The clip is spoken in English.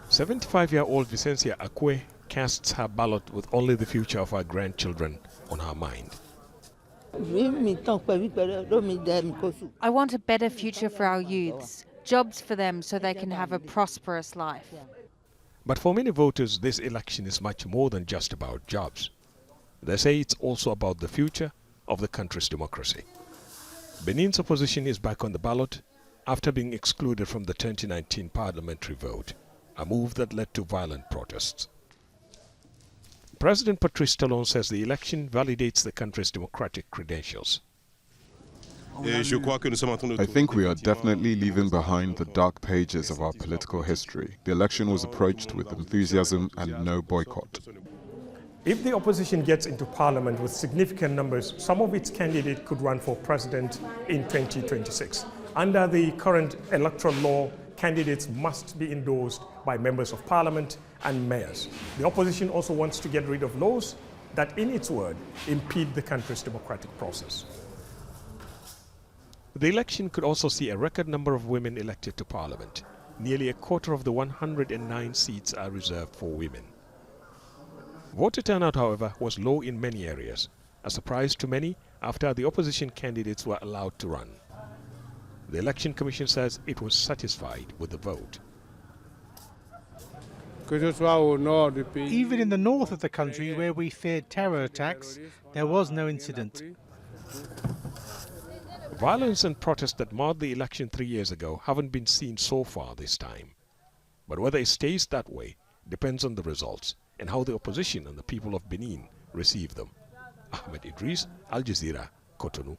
75-year-old Vicencia Akwe casts her ballot with only the future of her grandchildren on her mind. I want a better future for our youths, jobs for them so they can have a prosperous life. But for many voters, this election is much more than just about jobs. They say it's also about the future of the country's democracy. Benin's opposition is back on the ballot after being excluded from the 2019 parliamentary vote, a move that led to violent protests. President Patrice Talon says the election validates the country's democratic credentials. I think we are definitely leaving behind the dark pages of our political history. The election was approached with enthusiasm and no boycott. If the opposition gets into parliament with significant numbers, some of its candidates could run for president in 2026. Under the current electoral law, candidates must be endorsed by members of parliament and mayors. The opposition also wants to get rid of laws that, in its word, impede the country's democratic process. The election could also see a record number of women elected to parliament. Nearly a quarter of the 109 seats are reserved for women. Voter turnout, however, was low in many areas, a surprise to many after the opposition candidates were allowed to run. The Election Commission says it was satisfied with the vote. Even in the north of the country, where we feared terror attacks, there was no incident. Violence and protests that marred the election 3 years ago haven't been seen so far this time. But whether it stays that way depends on the results and how the opposition and the people of Benin receive them. Ahmed Idris, Al Jazeera, Cotonou.